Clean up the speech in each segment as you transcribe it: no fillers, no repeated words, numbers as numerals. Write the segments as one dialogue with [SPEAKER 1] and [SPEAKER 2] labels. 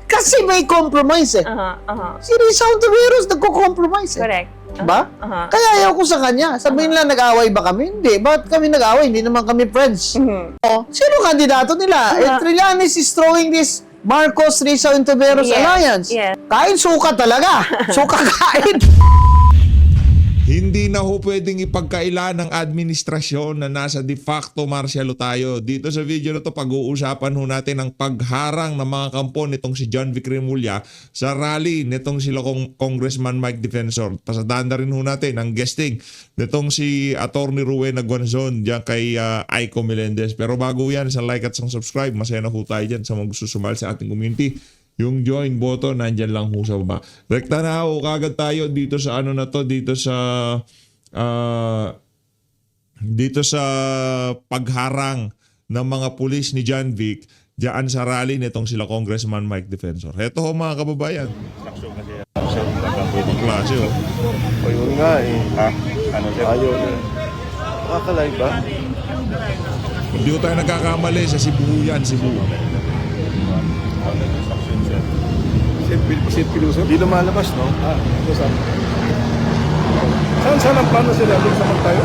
[SPEAKER 1] Kasi may compromise eh. Si Risa Ontiveros nagko-compromise eh.
[SPEAKER 2] Correct.
[SPEAKER 1] Ba? Kaya ayaw ko sa kanya. Sabihin lang, nag-away ba kami? Hindi. Bakit kami nag-away? Hindi naman kami friends. Oh, sino kandidato nila? Trillanes is throwing this Marcos-Risa Ontiveros alliance.
[SPEAKER 2] Yes.
[SPEAKER 1] Kain suka talaga. Suka kain.
[SPEAKER 3] Hindi na ho pwedeng ipagkaila ng administrasyon na nasa de facto martial law tayo. Dito sa video na to, pag-uusapan ho natin ang pagharang ng mga kampo nitong si John Vic Remulla sa rally nitong sila Congressman Mike Defensor. Pasadaan na rin ho natin ang guesting nitong si Attorney Rowena Guanzon diyan kay Aiko Melendez. Pero bago yan, isang like at isang subscribe. Masaya na ho tayo dyan sa mga gusto sumali sa ating community. Yung join button, nandyan lang ho sa baba. Rekta na ho, kagad tayo dito sa ano na to, dito sa pagharang ng mga pulis ni John Vic diyan sa rally nitong sila Congressman Mike Defensor. Heto ho mga kababayan. Ang klase ho.
[SPEAKER 4] O yun nga eh. Ayaw na. Makakalive ba?
[SPEAKER 3] Hindi ho tayo nagkakamali sa Cebu yan, Cebu.
[SPEAKER 4] St. Piluso? Di lumalabas, no? Ito saan? Saan ang plano sila? Doon sa tayo?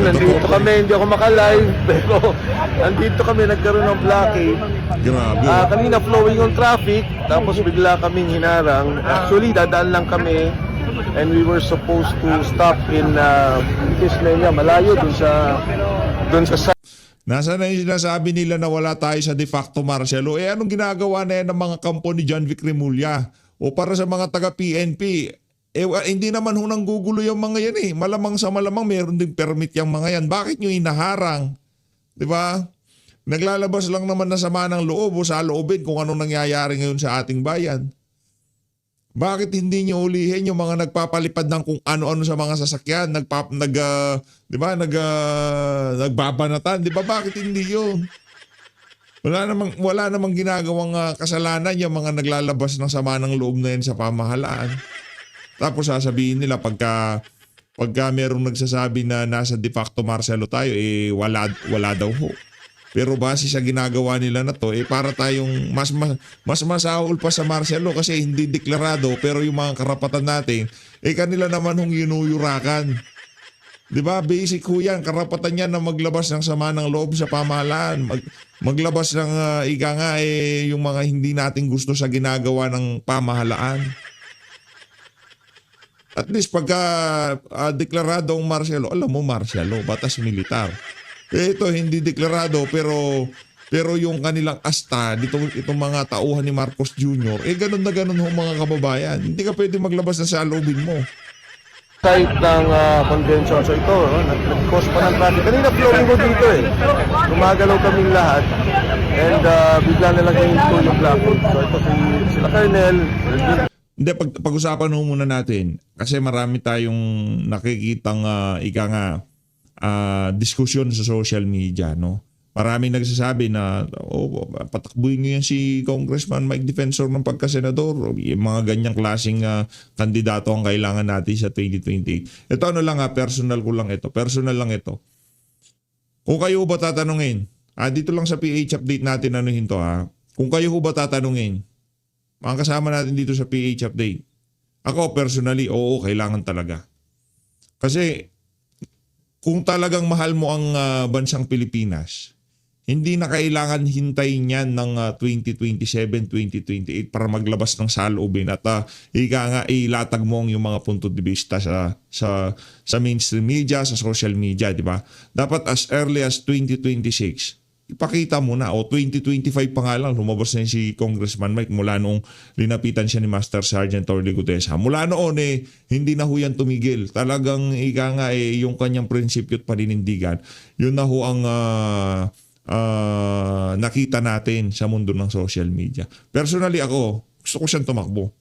[SPEAKER 4] Nandito kami, hindi ako makalive, pero nandito kami, nagkaroon ng blockade.
[SPEAKER 3] Grabe.
[SPEAKER 4] Kanina flowing on traffic, tapos bigla kaming hinarang. Actually, dadaan lang kami, and we were supposed to stop in Tismenia, malayo dun sa
[SPEAKER 3] Nasa na yung sinasabi nila na wala tayo sa de facto martial law? Anong ginagawa na yan ng mga kampo ni John Vic Remulla? O para sa mga taga-PNP, hindi naman hunang gugulo yung mga yan eh. Malamang sa malamang meron din permit yung mga yan. Bakit nyo inaharang? Diba? Naglalabas lang naman na sama ng loob o sa loobin kung anong nangyayari ngayon sa ating bayan. Bakit hindi nyo ulihin yung mga nagpapalipad ng kung ano-ano sa mga sasakyan, nagbabanatan, di ba? Bakit hindi yun? Wala namang ginagawang kasalanan yung mga naglalabas ng sama ng loob na yan sa pamahalaan. Tapos sasabihin nila pagka merong nagsasabi na nasa de facto martial law tayo, wala daw ho. Pero base sa ginagawa nila na to, para tayong mas masahol pa sa martial law kasi hindi deklarado, pero yung mga karapatan natin, kanila naman hong yunuyurakan. Diba? Basic ho yan. Karapatan yan na maglabas ng sama ng loob sa pamahalaan. Maglabas ng yung mga hindi natin gusto sa ginagawa ng pamahalaan. At least pagka deklarado ang martial law, alam mo martial law, batas militar. Ito hindi deklarado pero yung kanilang asta itong mga tauhan ni Marcos Jr. Ganun na ganun ho mga kababayan. Hindi ka pwede maglabas na sa loobin mo.
[SPEAKER 4] Site ng convention. So ito, nag-cause pa ng traffic. Kanina flowing ko dito eh. Gumagalaw kaming lahat. And bigla na lang hinto yung blockade. So ito sila Colonel.
[SPEAKER 3] Hindi, pag-usapan ho muna natin. Kasi marami tayong nakikitang diskusyon sa social media, no? Maraming nagsasabi na patakbuhin niyo yan si Congressman Mike Defensor ng pagkasenador. Yung mga ganyang klaseng kandidato ang kailangan natin sa 2028. Ito personal ko lang ito. Personal lang ito. Kung kayo ba tatanungin, dito lang sa PH update natin anuhin to ha. Kung kayo ba tatanungin, mga kasama natin dito sa PH update. Ako personally, oo, kailangan talaga. Kasi kung talagang mahal mo ang bansang Pilipinas, hindi na kailangan hintayin yan ng 2027, 2028 para maglabas ng saloobin at ilatag mo yung mga punto de vista sa mainstream media, sa social media, di ba? Dapat as early as 2026, ipakita mo na, o 2025 pa nga lang, lumabas na si Congressman Mike mula noong linapitan siya ni Master Sergeant Torly Gutesa. Mula noon hindi na ho yan tumigil. Talagang yung kanyang prinsipyo at paninindigan, yun na ho ang nakita natin sa mundo ng social media. Personally ako, gusto ko siyang tumakbo.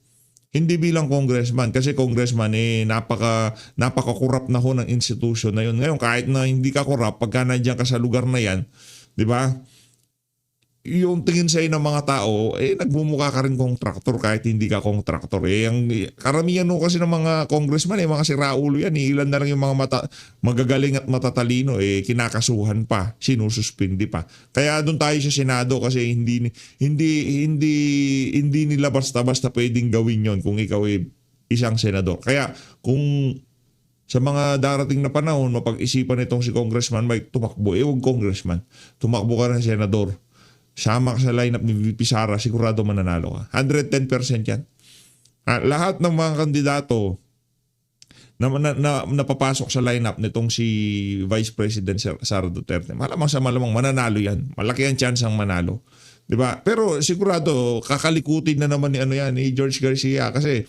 [SPEAKER 3] Hindi bilang congressman, kasi congressman napaka-corrupt na ho ng institution na yun. Ngayon, kahit na hindi ka corrupt, pagka nandiyan ka sa lugar na yan, di ba? yung tingin sa'yo ng mga tao, nagmumukha ka rin kontraktor kahit hindi ka kontraktor. Ang karamihan no kasi ng mga congressman, mga siraulo yan. Ilan na lang yung mga magagaling at matatalino, kinakasuhan pa, sinususpindi pa. Kaya doon tayo sa Senado kasi hindi nila basta-basta pwedeng gawin yon kung ikaw isang senador. Kaya kung sa mga darating na panahon, mapag-isipan itong si Congressman Mike, tumakbo. Huwag congressman. Tumakbo ka ng senador. Sama ka sa lineup ni VP Sara, sigurado mananalo ka. 110% yan. Lahat ng mga kandidato na napapasok sa lineup nitong si Vice President Sara Duterte, malamang mananalo yan. Malaki ang chance ang manalo. Diba? Pero sigurado, kakalikutin na naman ni George Garcia kasi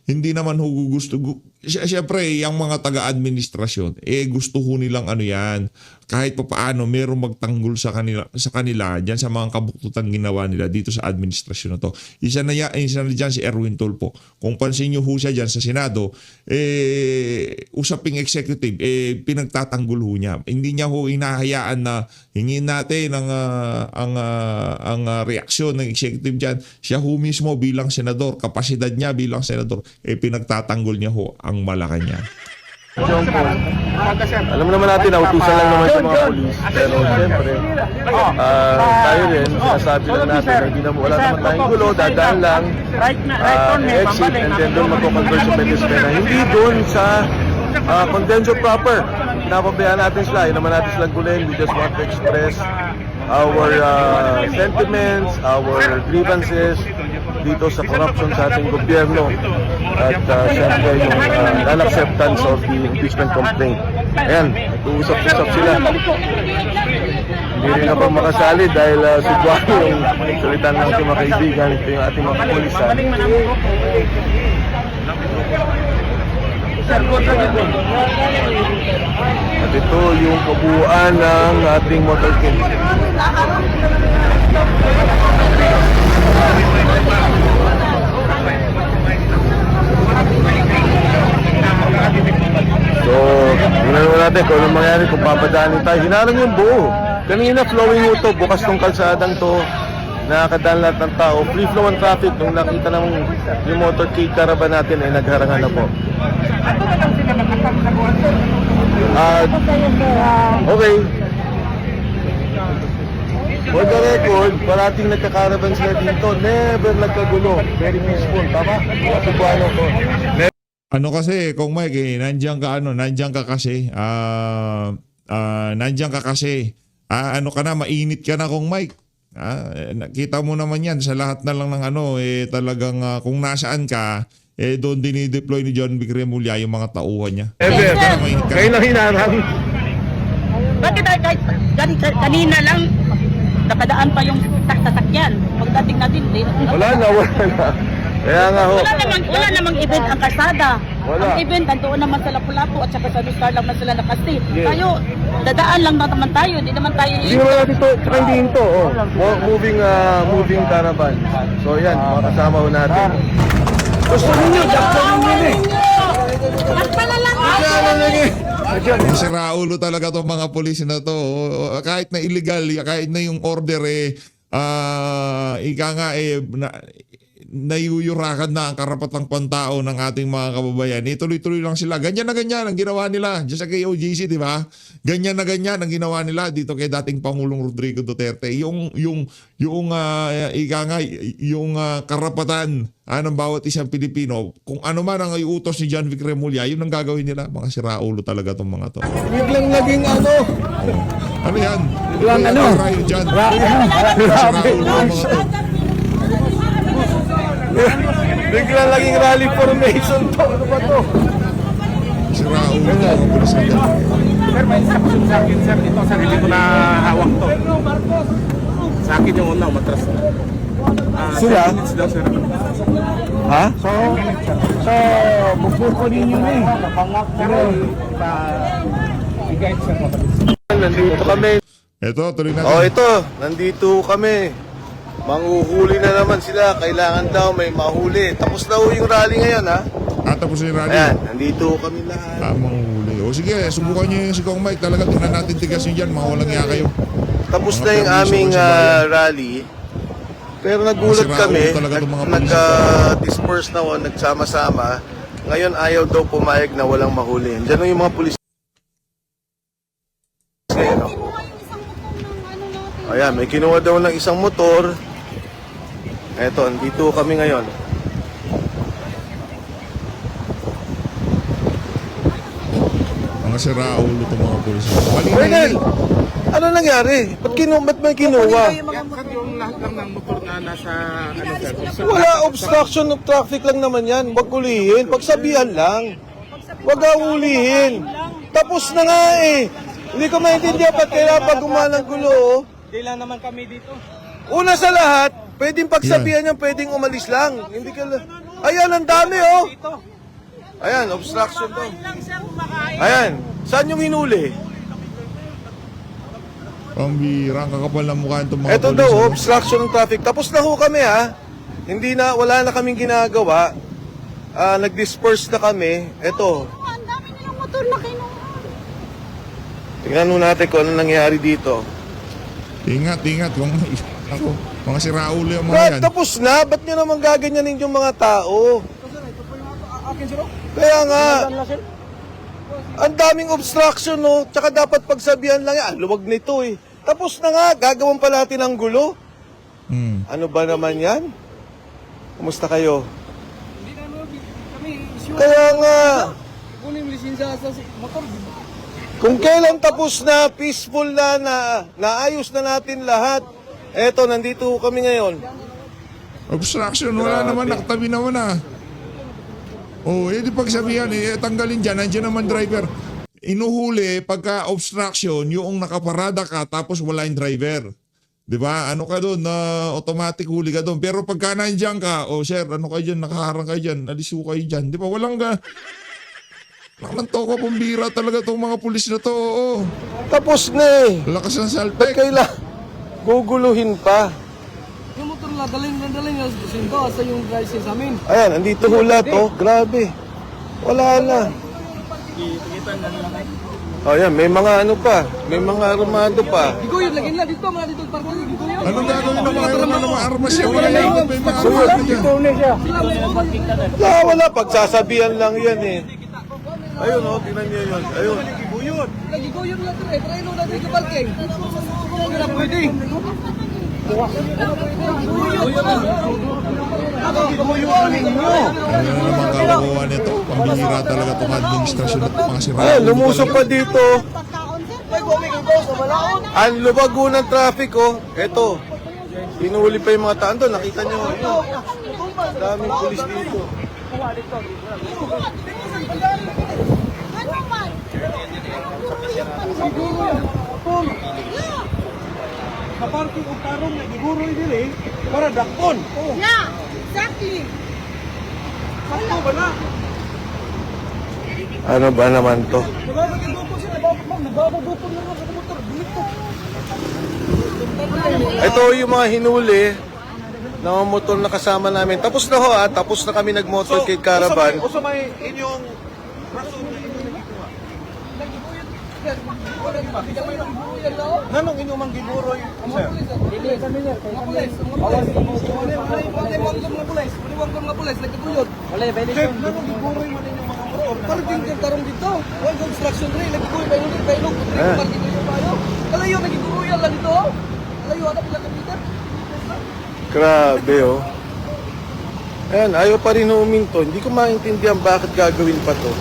[SPEAKER 3] hindi naman gusto. Siyempre, yung mga taga-administrasyon, gusto ho nilang yan. Kahit pa paano, merong magtanggol sa kanila dyan sa mga kabuktutan ginawa nila dito sa administrasyon na to. Isa na dyan si Erwin Tulfo. Kung pansin nyo ho siya dyan sa Senado, usaping executive, pinagtatanggol ho niya. Hindi niya ho hinahayaan na hingin natin ang reaksyon ng executive dyan. Siya ho mismo bilang senador, kapasidad niya bilang senador, pinagtatanggol niya ho ang Malacanang.
[SPEAKER 4] John Paul. Alam naman natin, nautusan lang naman sa mga polis. Pero siyempre, tayo rin, sinasabi lang natin na hindi wala naman tayong gulo, dadaan lang, exit, and then doon magko-converse sa Venezuela. Hindi doon sa convention proper. Pinapabayaan natin sila, yun naman natin silang gulin. We just want to express our sentiments, our grievances dito sa corruption sa ating gobyerno at siyempre yung non-acceptance of the impeachment complaint. Ayan, nag-uusap-usap sila. Hindi rin ako makasali dahil sugwari yung salitan ng ating mga kaibigan, ito yung ating mga kapulisan. At ito yung kabuuan ng ating motorcade. So, tingnan mo natin kung anong mangyari kung papadaanin tayo. Hinarang yung buo. Kanina flowing mo to, bukas tong kalsadang to, nakakadaan lahat ng tao. Free flow ang traffic. Nung nakita ng yung motorcade caravan natin ay nagharangan na po. Okay. For the record, parating nagka-caravan sila dito. Never nagkagulo. Very peaceful. Tama? Kasi po ano to.
[SPEAKER 3] Ano kasi, Kong Mike, nandiyan ka kasi. Nandiyan ka kasi. Ano ka na, mainit ka na, Kong Mike. Nakita mo naman yan sa lahat na lang ng talagang kung nasaan ka, doon dinideploy ni John Vic Remulla yung mga tauhan niya.
[SPEAKER 4] Ever. Kayo lang hinarang.
[SPEAKER 2] Bakit kanina lang nakadaan pa yung sasakyan? Pagdating natin,
[SPEAKER 4] Wala na. Kaya nga ho.
[SPEAKER 2] Wala namang event ang kalsada.
[SPEAKER 4] Wala.
[SPEAKER 2] Ang event, nandoon naman sa Lapu-Lapu at saka sa Star lang sila nakasti.
[SPEAKER 4] Yes.
[SPEAKER 2] Tayo, dadaan lang naman tayo. Hindi naman tayo
[SPEAKER 4] Hindi naman natin ito, tsaka hindi ito. Moving caravan. So yan, mga kasama ho natin. Gusto ninyo, dakto ninyo eh.
[SPEAKER 3] Si Raulo talaga tong mga pulis na to. Kahit na illegal, kahit na yung order ika nga nayuyurakan na ang karapatang pantao ng ating mga kababayan. Tuloy-tuloy lang sila. Ganyan na ganyan ang ginawa nila diyan sa KOJC, di ba? Ganyan na ganyan ang ginawa nila dito kay dating Pangulong Rodrigo Duterte. Yung karapatan ng bawat isang Pilipino, kung ano man ang iutos ni John Vic Remulla, yun ang gagawin nila. Mga siraulo talaga tong mga to.
[SPEAKER 4] Biglang naging ano?
[SPEAKER 3] Ano yan?
[SPEAKER 4] Biglang ano? Biglang naging rally formation to. Ano ba to?
[SPEAKER 3] Siraulo mga pulis na yan.
[SPEAKER 5] Sir, may instruction sa akin, sir. Ito, sir, hindi ko na hawak to. Sa akin yung una, umatras na.
[SPEAKER 4] Sila?
[SPEAKER 5] 10 minutes daw, sir.
[SPEAKER 4] Ha?
[SPEAKER 5] So, bubuko ninyo na eh. Pero, i-guide, sir, mabilis.
[SPEAKER 4] Nandito kami.
[SPEAKER 3] Ito, tuloy natin.
[SPEAKER 4] Ito. Nandito kami. Manghuhuli na naman sila. Kailangan daw may mahuli. Tapos na ho yung rally ngayon, ha?
[SPEAKER 3] Tapos yung radio.
[SPEAKER 4] Ayan, nandito kami lahat.
[SPEAKER 3] Tamang huli. O sige, subukan nyo yung si Kong Mike. Talaga tingnan natin tigas nyo dyan. Mga walang iya kayo.
[SPEAKER 4] tapos
[SPEAKER 3] Mga
[SPEAKER 4] na yung
[SPEAKER 3] permiso
[SPEAKER 4] aming
[SPEAKER 3] sa bayan.
[SPEAKER 4] rally. Pero nagulat
[SPEAKER 3] Mga
[SPEAKER 4] kami,
[SPEAKER 3] siraulo talaga itong mga pulis.
[SPEAKER 4] nag-disperse na nagsama-sama. Ngayon ayaw daw pumayag na walang mahuli. Diyan yung mga pulis. Ngayon, oh. Ayan, may kinuha daw ng isang motor. Eto, andito kami ngayon.
[SPEAKER 3] Mga siraulo itong mga pulis. Mali na
[SPEAKER 4] Colonel,
[SPEAKER 3] yun.
[SPEAKER 4] ano nangyari? Ba't may kinuha?
[SPEAKER 5] Sir, yung lahat lang ng motor na nasa, ano sir,
[SPEAKER 4] Wala, obstruction of traffic lang naman yan. Huwag ulihin. Pagsabihan lang. Huwag ulihin. Tapos na nga eh. Hindi ko maintindihan ba't kaya pag gumalang gulo. Oh.
[SPEAKER 2] Hindi lang naman kami dito.
[SPEAKER 4] Una sa lahat, pwedeng pagsabihan yan, pwedeng umalis lang. Hindi ka Ayan, ang dami oh. Ayan, obstruction to. Ayan, saan yung hinuli?
[SPEAKER 3] Pambira, ang kakapal ng mukha itong mga
[SPEAKER 4] Ito
[SPEAKER 3] pulis.
[SPEAKER 4] daw,
[SPEAKER 3] ano?
[SPEAKER 4] obstruction ng traffic. Tapos na ho kami ha. Wala na kaming ginagawa. Nag-disperse na kami. Ito,
[SPEAKER 6] Ang dami nilang motor na kinuha.
[SPEAKER 4] tingnan mo natin kung ano nangyari dito.
[SPEAKER 3] Ingat. Ako, mga siraulo yung mga
[SPEAKER 4] Brad,
[SPEAKER 3] yan.
[SPEAKER 4] tapos na. Ba't nyo naman gaganyanin yung mga tao? Kaya nga, ang daming obstruction, no? Tsaka dapat pagsabihan lang yan. Luwag nito eh. Tapos na nga, gagawan pa natin ng gulo.
[SPEAKER 3] Hmm.
[SPEAKER 4] Ano ba naman yan? Kumusta kayo? Kaya nga, kung kailan tapos na, peaceful na, naayos na natin lahat. Eto, nandito kami ngayon.
[SPEAKER 3] Obstruction, wala
[SPEAKER 4] Grabe.
[SPEAKER 3] naman, nakatabi naman ah. Oh, di pagsabihan, tanggalin dyan, nandiyan naman driver. Inuhuli pagka obstruction, yung nakaparada ka tapos wala yung driver. 'Di ba? Ano ka doon, automatic huli ka doon. Pero pagka nandiyan ka, oh sir, ano kayo diyan, nakaharang kayo diyan, alis ko kayo diyan. 'Di ba? Walang toko, pambira talaga tong mga pulis na to. Oo.
[SPEAKER 4] Tapos na eh.
[SPEAKER 3] Lakas ng
[SPEAKER 4] Ba't
[SPEAKER 3] saltek.
[SPEAKER 4] kailan guguluhin pa?
[SPEAKER 2] Yung motor na dalhin yung sindo sa yung license amin.
[SPEAKER 4] Ayan, andito hula to. Grabe. Wala na. Oh, yan, may mga ano pa. May mga armado pa.
[SPEAKER 2] Giguyod lagi nila dito, mga dito parko giguyod.
[SPEAKER 3] Anong gagawin ng mga armas yan? Wala yan. May mga
[SPEAKER 4] So,
[SPEAKER 3] armas yan.
[SPEAKER 4] wala. Pagsasabihan lang yan eh. Ayun, oh, tingnan niyo yun. Ayun.
[SPEAKER 2] Giguyod lang ito eh, para ilo natin sa parking. Hindi na pwede.
[SPEAKER 3] Ano naman kawawa nito? Pambihira talaga itong administrasyon at mga siraulo.
[SPEAKER 4] Ayun, lumusok pa dito.
[SPEAKER 6] Pagkaon, sir.
[SPEAKER 4] Ang lubago ng traffic, oh. Eto. Inuuli pa yung mga taan doon. Nakita niyo. Ayun. Daming pulis dito.
[SPEAKER 6] Ano man?
[SPEAKER 2] Kaparking o tarong na giguroy dili para dakpon.
[SPEAKER 6] Yeah, exactly.
[SPEAKER 2] Sakto ba na?
[SPEAKER 4] Ano ba naman to?
[SPEAKER 2] Nagabagibupon sila, nagbabagupon na sa motor. Dito.
[SPEAKER 4] Ito yung mga hinuli na mga motor na kasama namin. Tapos na ho tapos na kami nag-motorcade caravan.
[SPEAKER 5] Uso may inyong nanong inyong giburoy, sir? Sir, nanong giburoy man inyong mga motor?
[SPEAKER 2] Parking yung tarong dito. One construction rin, nagiguroy pa yun, pailog. Parking rin yung payo. Kalayo, nagiguroyan lang dito. Kalayo, anak pila kapitan.
[SPEAKER 4] Grabe oh. Ayan, ayaw pa rin huminto. Hindi ko maintindihan bakit gagawin pa to.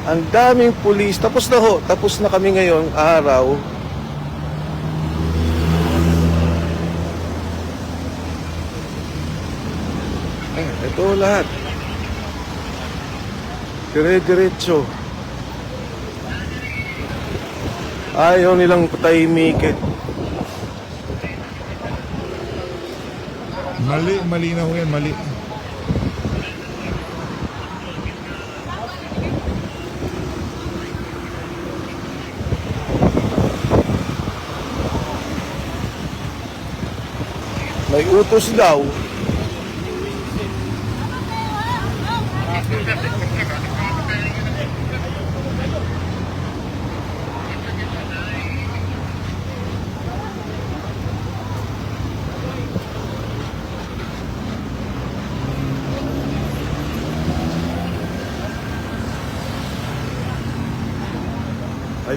[SPEAKER 4] Ang daming pulis. Tapos na ho. Tapos na kami ngayong araw. Ito lahat. Dire-diretso. Ayaw nilang patahimikin.
[SPEAKER 3] Mali na ho yan, mali.
[SPEAKER 4] May utos daw.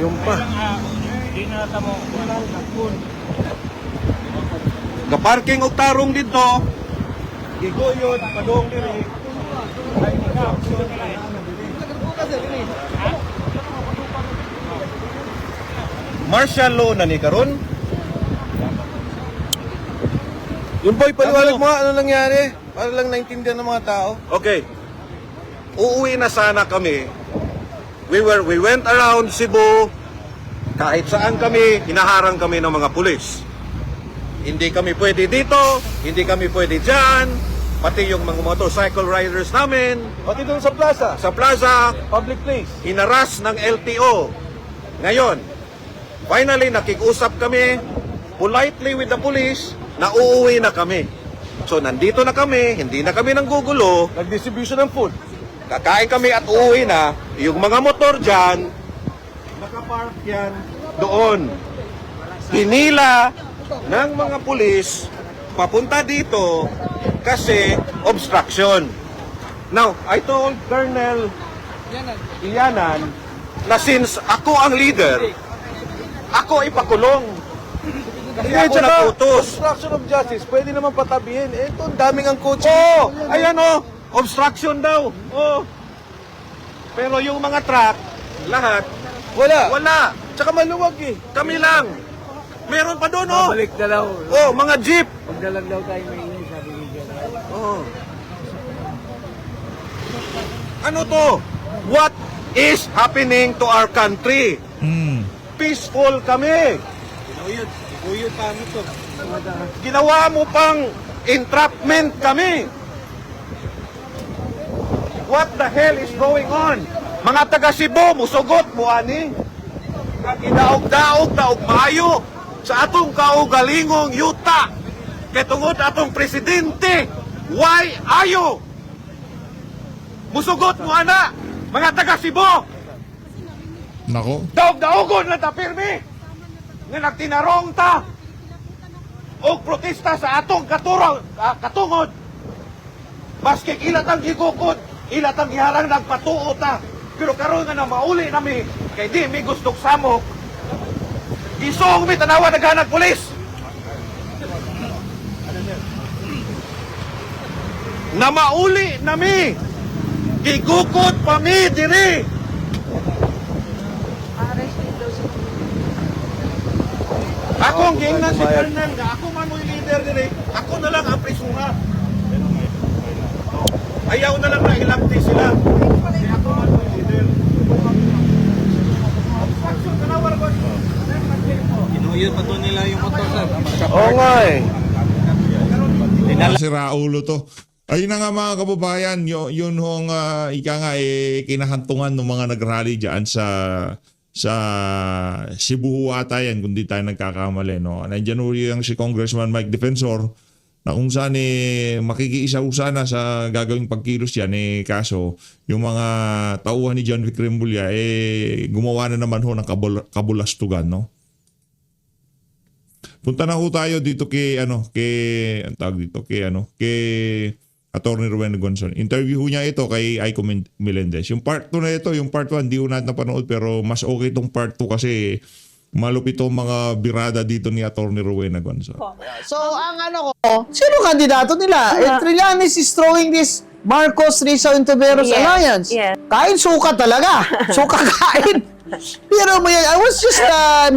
[SPEAKER 4] Ayun pa.
[SPEAKER 2] Kaparking og tarong dito. Giguyod, padong diri. Martial law na ni karon.
[SPEAKER 4] Yung boy, paliwanag mo nga, ano nangyari? Para lang naintindihan ng mga tao.
[SPEAKER 2] Okay. Uuwi na sana kami. We went around Cebu. Kahit saan kami, hinaharang kami ng mga pulis. Hindi kami pwede dito, hindi kami pwede dyan. Pati yung mga motorcycle riders namin
[SPEAKER 4] Pati doon sa plaza,
[SPEAKER 2] sa plaza,
[SPEAKER 4] public place.
[SPEAKER 2] hinaras ng LTO. Ngayon, finally nakikusap kami politely with the police na uuwi na kami. So nandito na kami, hindi na kami nanggugulo.
[SPEAKER 4] Nag-distribution ng food.
[SPEAKER 2] Kakain kami at uuwi na. Yung mga motor dyan, nakapark yan doon. Hinila ng mga pulis papunta dito kasi obstruction. Now, I told Colonel Iyanan na since ako ang leader, ako ipakulong. Hindi ako naputos.
[SPEAKER 4] Obstruction of justice, pwede naman patabihin. Eh, ito, ang daming ang coach.
[SPEAKER 2] Oh, ayan oh, obstruction daw. Oh. Pero yung mga truck, lahat, wala.
[SPEAKER 4] Tsaka maluwag eh.
[SPEAKER 2] Kami lang. Meron pa doon oh.
[SPEAKER 5] Balik na daw.
[SPEAKER 2] Oh, mga jeep.
[SPEAKER 5] Magdalag daw tayo may ini, sabi ni Jan.
[SPEAKER 2] Oh. Ano to? What is happening to our country? Peaceful kami.
[SPEAKER 5] Kuyod kami to.
[SPEAKER 2] Ginawa mo pang entrapment kami. What the hell is going on? Mga taga Cebu, musugot mo ani. Kaginaog-daog na og maayo sa atong kaugalingong yuta. Kay tungod atong presidente, why ayo? Musugot mo ana, mga taga Cebu.
[SPEAKER 3] Nako.
[SPEAKER 2] Daog-daogon lang ta pirmi. Nga nagtinarong ta. O protesta sa atong katungod. Baski ilat ang gigukod, ilat ang giharang nagpatuo ta. Pero karon nga na mauli nami kay di mi gustong samok. Isong mi tanawa naghanag pulis. Na mauli nami. Gigukod pa mi diri. Ako ang gingnan si Colonel nga ako man mo'y leader diri. Ako na lang ang prisura. Ayaw na lang na ilagti sila. Kasi ako man mo'y leader.
[SPEAKER 5] Inuyod pa to nila yung motor, sir.
[SPEAKER 4] Oo nga eh.
[SPEAKER 3] Si Raulo to. Ayun na nga mga kababayan, yun hong ika nga kinahantungan ng mga nagrally dyan sa Cebu ata yan, kung di tayo nagkakamali. No? Nandiyan ho yung si Congressman Mike Defensor na kung saan makikiisa sana sa gagawing pagkilos yan. Kaso yung mga tauhan ni John Vic Rimbulla gumawa na naman ho ng kabulastugan. No? Punta na ho tayo dito kay ang tawag dito kay Attorney Rowena Gonzon. Interview niya ito kay Aiko Melendez. Yung part 2 na ito, yung part 1 di ko natin napanood pero mas okay itong part 2 kasi malupit itong mga birada dito ni Attorney Rowena Gonzon.
[SPEAKER 1] So, ang sino kandidato nila? Trillanes is throwing this Marcos Rizal Intiveros Alliance.
[SPEAKER 7] Yes.
[SPEAKER 1] Kain suka talaga. Suka kain. Pero I was just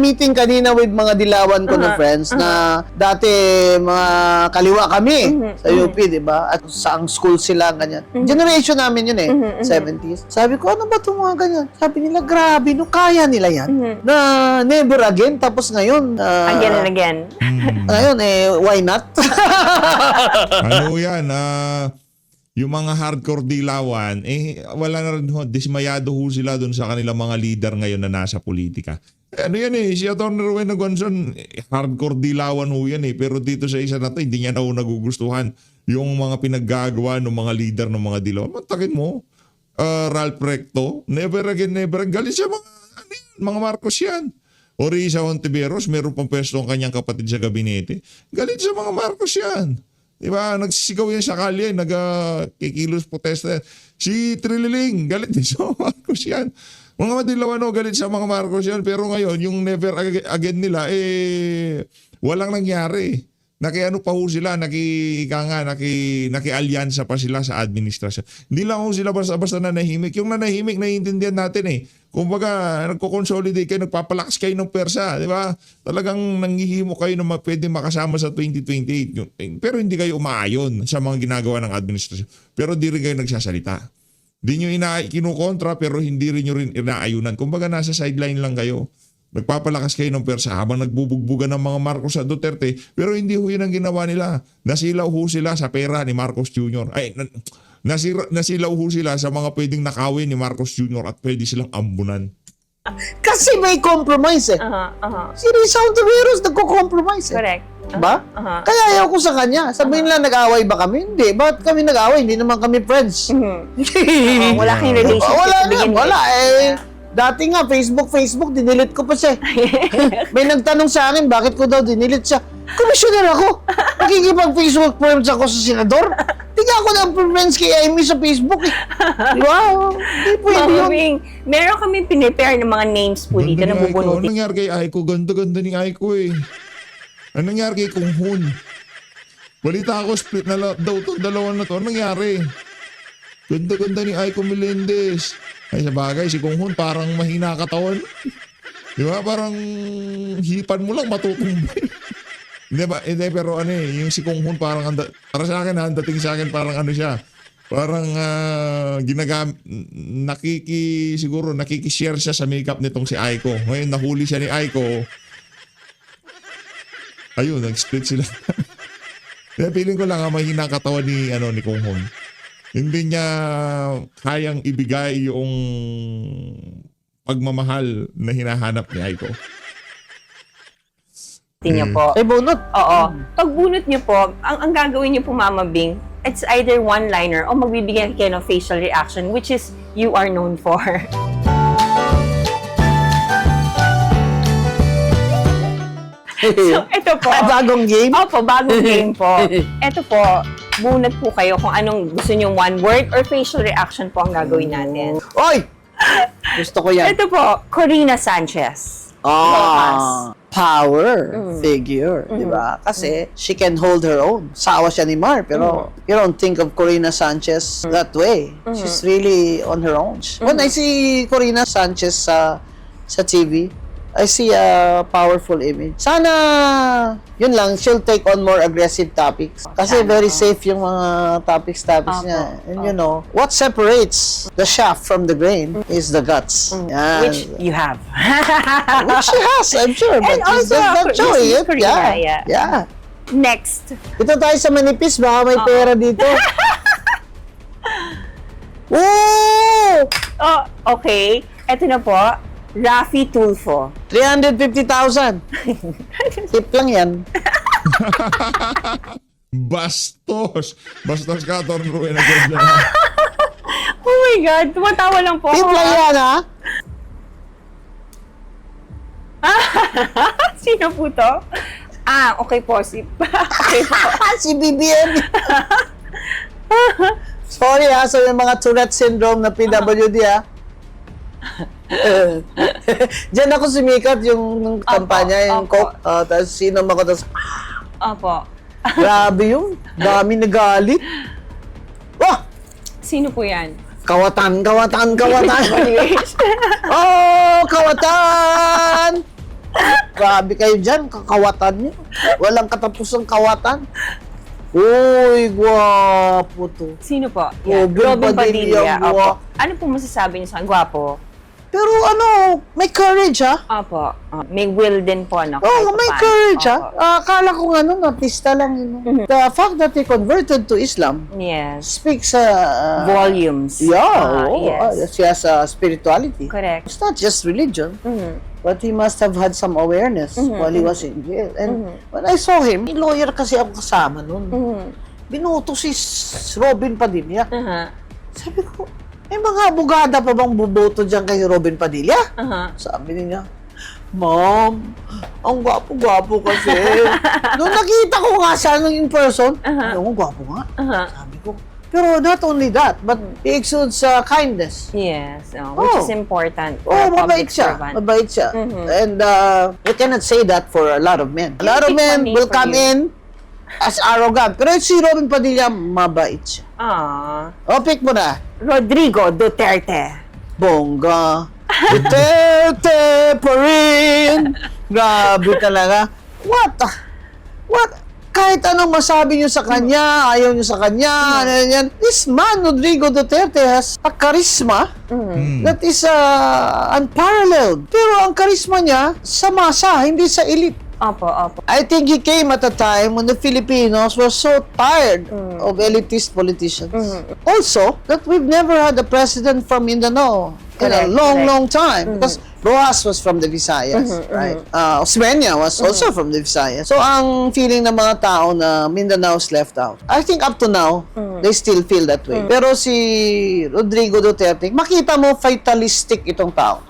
[SPEAKER 1] meeting kanina with mga dilawan ko na friends na dati mga kaliwa kami sa UP, di ba? At sa ang school sila, ganyan. Generation namin yun 70s. Sabi ko, ano ba itong mga ganyan? Sabi nila, grabe, no, kaya nila yan. Na never again, tapos ngayon.
[SPEAKER 7] Again and again.
[SPEAKER 1] Ngayon, why not?
[SPEAKER 3] Ano yan? Yung mga hardcore dilawan, wala na rin ho, dismayado ho sila doon sa kanilang mga leader ngayon na nasa politika. Ano yan si Atty. Rowena Gonzon, hardcore dilawan ho yan pero dito sa isa na to, hindi niya na ho nagugustuhan yung mga pinaggagawa ng mga leader ng mga dilawan. Matakin mo, Ralph Recto, never again, galit siya mga Marcos yan. O Risa Hontiveros, meron pang pwesto ang kanyang kapatid sa gabinete. Galit sa mga Marcos yan. Diba? Nagsisigaw yan sa kalye, nagkikilos protesta. Si Trililing, galit din sa mga Marcos yan. Mga Madilawano, galit sa mga Marcos yan. Pero ngayon, yung never again nila, walang nangyari. Nakiano pa ho sila, nakialyansa pa sila sa administrasyon. Hindi lang ho sila basta nanahimik. Yung nanahimik, naiintindihan natin eh. Kumbaga, nagko-consolidate kayo, nagpapalakas kayo ng persa, di ba? Talagang nanghihimo kayo na pwede makasama sa 2028. Pero hindi kayo umaayon sa mga ginagawa ng administrasyon. Pero di rin kayo nagsasalita. Di nyo kinukontra pero hindi rin nyo rin inaayunan. Kumbaga, nasa sideline lang kayo. Nagpapalakas kayo ng persa habang nagbubugbugan ng mga Marcos at Duterte, pero hindi ho yun ang ginawa nila. Nasilaw ho sila sa pera ni Marcos Jr. Nasilaw ho sila sa mga pwedeng nakawin ni Marcos Jr. at pwede silang ambunan.
[SPEAKER 1] Kasi may compromise eh. Si Risa Ontiveros nagko-compromise eh.
[SPEAKER 7] Correct.
[SPEAKER 1] Ba? Kaya ayaw ko sa kanya. Sabihin lang, nag-away ba kami? Hindi. Bakit kami nag-away? Hindi naman kami friends.
[SPEAKER 7] Wala kayong relationship
[SPEAKER 1] Wala
[SPEAKER 7] to
[SPEAKER 1] na.
[SPEAKER 7] begin with.
[SPEAKER 1] Wala eh. Dati nga, Facebook, dinilit ko pa siya. May nagtanong sa akin, bakit ko daw dinilit siya? Commissioner ako. Nakikipag-Facebook friends ako sa senador. Tingnan ako ng friends kay Amy sa Facebook eh. Wow, hindi pwede
[SPEAKER 7] Mama
[SPEAKER 1] yun.
[SPEAKER 7] Bing, meron kami pinipare ng mga names po dito na
[SPEAKER 3] Ganda ni Aiko. Anong
[SPEAKER 7] bubunutin.
[SPEAKER 3] nangyari kay Aiko? Ganda ni Aiko eh. Anong nangyari kay Kung Hun? Balita ako, split na daw to, dalawa na to. Anong nangyari? Ganda ni Aiko Melendez. Ay, sa bagay, si Kung Hun parang mahina katawan. Di ba? Parang hipan mo lang, matutumbay. Hindi ba? Hindi, pero ano eh, yung si Kung Hun parang, para sa akin, ang dating sa akin parang ano siya, parang siguro nakikishare siya sa makeup nitong si Aiko. Ngayon, nahuli siya ni Aiko. Ayun, nag-split sila. Kaya feeling ko lang mahina katawan ni Kung Hun. Hindi niya kayang ibigay yung pagmamahal na hinahanap ni Aiko.
[SPEAKER 7] Niyo po.
[SPEAKER 1] Ay, bunot.
[SPEAKER 7] Oo. Pag bunot niyo po, ang gagawin niyo po, Mama Bing, it's either one-liner o magbibigyan kayo ng facial reaction, which is you are known for. So, ito po.
[SPEAKER 1] Bagong game.
[SPEAKER 7] Opo, bagong game po. Ito po, bunot po kayo kung anong gusto niyo, one word or facial reaction po ang gagawin natin.
[SPEAKER 1] Oy! Gusto ko yan.
[SPEAKER 7] Ito po, Corina Sanchez.
[SPEAKER 1] Power figure, di ba? Kasi she can hold her own. Sawa siya ni Mar, pero you don't think of Corina Sanchez that way. She's really on her own. When I see Corina Sanchez sa TV, I see a powerful image. Sana, yun lang, she'll take on more aggressive topics. Kasi very safe yung mga topics niya. And you know, what separates the shaft from the grain is the guts. Yan.
[SPEAKER 7] Which you have.
[SPEAKER 1] Which she has, I'm sure. But
[SPEAKER 7] And
[SPEAKER 1] she's
[SPEAKER 7] also,
[SPEAKER 1] just not showing
[SPEAKER 7] Miss
[SPEAKER 1] it.
[SPEAKER 7] Corina,
[SPEAKER 1] Yeah.
[SPEAKER 7] Next.
[SPEAKER 1] Ito tayo sa manipis, baka may pera dito. Oh!
[SPEAKER 7] Oh, okay. Ito na po, Raffy Tulfo.
[SPEAKER 1] 350,000. Tip lang yan.
[SPEAKER 3] Bastos ka, Torn Ruin.
[SPEAKER 7] Oh my God, tumatawa lang po
[SPEAKER 1] Tip
[SPEAKER 7] ako.
[SPEAKER 1] lang yan, ha?
[SPEAKER 7] Sino po to? Okay po. Okay po.
[SPEAKER 1] Si BBM. Sorry ha, sa yung mga Tourette syndrome na PWD ha. Diyan ako sumikat yung kampanya, yung
[SPEAKER 7] opo.
[SPEAKER 1] Coke. Tapos sinom ako, tapos
[SPEAKER 7] Opo.
[SPEAKER 1] grabe yung dami nagalit. Wah!
[SPEAKER 7] Sino po yan?
[SPEAKER 1] Kawatan.
[SPEAKER 7] Anyways.
[SPEAKER 1] Oh, kawatan! Grabe kayo dyan, kakawatan niyo. Walang katapusang kawatan. Uy, gwapo to.
[SPEAKER 7] Sino po? Yan.
[SPEAKER 1] Robin Padilla,
[SPEAKER 7] Opo. Ano po masasabi niyo sa gwapo?
[SPEAKER 1] Pero may courage ha?
[SPEAKER 7] Opo. May will din po, no?
[SPEAKER 1] Oh, may courage ha?
[SPEAKER 7] Opo.
[SPEAKER 1] Akala ko artista lang yun. The fact that he converted to Islam
[SPEAKER 7] Yes.
[SPEAKER 1] speaks
[SPEAKER 7] Volumes.
[SPEAKER 1] yeah,
[SPEAKER 7] Yes.
[SPEAKER 1] she has a spirituality.
[SPEAKER 7] Correct.
[SPEAKER 1] It's not just religion, but he must have had some awareness while he was in jail. And when I saw him, may lawyer kasi ako kasama nun. Binuto si Robin Padilla. Sabi ko, may mga abogada pa bang buboto dyan kay Robin Padilla? Sabi niya, Ma'am, ang gwapo-gwapo kasi. Nung nakita ko nga siya in person, ang gwapo nga. Sabi ko, pero not only that, but he exudes kindness.
[SPEAKER 7] Yes, which
[SPEAKER 1] Oh.
[SPEAKER 7] is important for
[SPEAKER 1] Oh,
[SPEAKER 7] a public
[SPEAKER 1] mabait siya.
[SPEAKER 7] servant.
[SPEAKER 1] Mabait siya. And we cannot say that for a lot of men. A lot of
[SPEAKER 7] pick
[SPEAKER 1] men
[SPEAKER 7] one name
[SPEAKER 1] will
[SPEAKER 7] for
[SPEAKER 1] come
[SPEAKER 7] you.
[SPEAKER 1] in as arrogant. Pero si Robin Padilla, mabait siya. O, pick mo na.
[SPEAKER 7] Rodrigo Duterte.
[SPEAKER 1] Bongga. Duterte pa rin. Grabe talaga. What? Kahit anong masabi niyo sa kanya, ayaw niyo sa kanya, ano yan. This man, Rodrigo Duterte, has a charisma that is unparalleled. Pero ang charisma niya sa masa, hindi sa elite.
[SPEAKER 7] Opo.
[SPEAKER 1] I think he came at a time when the Filipinos were so tired of elitist politicians. Also, that we've never had a president from Mindanao in a
[SPEAKER 7] Correct,
[SPEAKER 1] long time. Because Rojas was from the Visayas, right? Osmeña was also from the Visayas. So, ang feeling ng mga tao na Mindanao's left out. I think up to now, they still feel that way. Pero si Rodrigo Duterte, makita mo fatalistic itong tao.